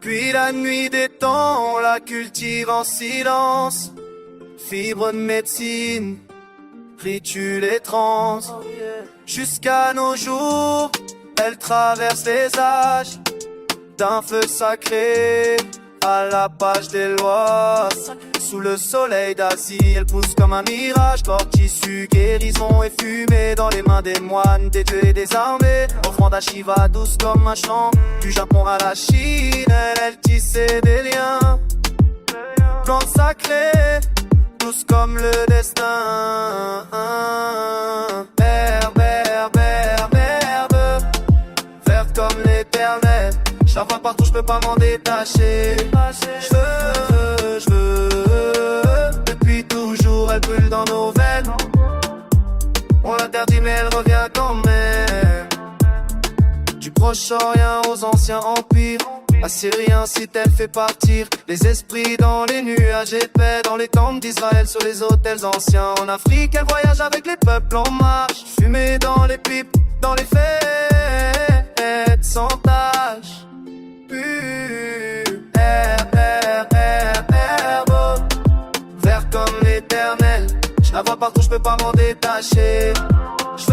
Depuis la nuit des temps, on la cultive en silence. Fibre de médecine, rituel et trans. Jusqu'à nos jours, elle traverse les âges. D'un feu sacré à la page des lois. Sous le soleil d'Asie, elle pousse comme un mirage. Corps, tissu, guérison et fumée dans les mains des moines, des dieux et des armées. Offrande à Shiva, douce comme un chant. Du Japon à la Chine, elle tissait des liens. Plante sacrée, douce comme le destin. Herbe, herbe, herbe, herbe, verte comme l'éternel. Je la vois partout, je peux pas m'en détacher. Je veux, depuis toujours elle brûle dans nos veines. On l'interdit mais elle revient quand même. Du Proche-Orient aux anciens empires, Assyrien si elle fait partir les esprits dans les nuages et paix. Dans les temples d'Israël, sur les autels anciens. En Afrique, elle voyage avec les peuples en marche. Fumée dans les pipes, dans les fêtes, sans tâche. Herbe, vert comme l'éternel. Je la vois partout, je peux pas m'en détacher. Je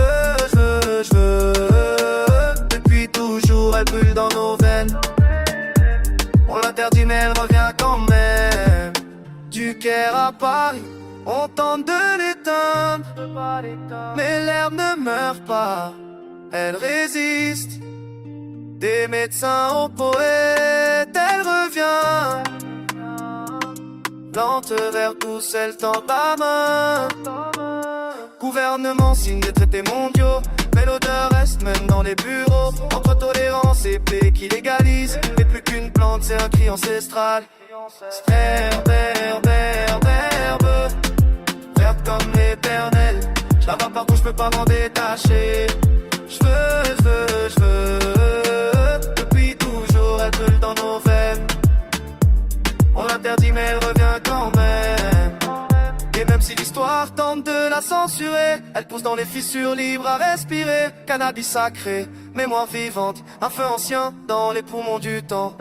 veux, depuis toujours elle brûle dans nos veines. On l'interdit mais elle revient quand même. Du Caire à Paris, on tente de l'éteindre, mais l'herbe ne meurt pas, elle résiste. Des médecins aux poètes, elle revient. Plante vert douce, elle tend la main. Gouvernement signe des traités mondiaux, mais l'odeur reste même dans les bureaux. Entre tolérance et paix qui légalise, mais plus qu'une plante, c'est un cri ancestral. Herbe, herbe, herbe, herbe, verte comme l'éternel. Je la vois partout, je peux pas m'en détacher. Je veux, depuis toujours elle brûle dans nos veines. On l'interdit mais elle revient quand même. Et même si l'histoire tente de la censurer, elle pousse dans les fissures libres à respirer. Cannabis sacré, mémoire vivante, un feu ancien dans les poumons du temps.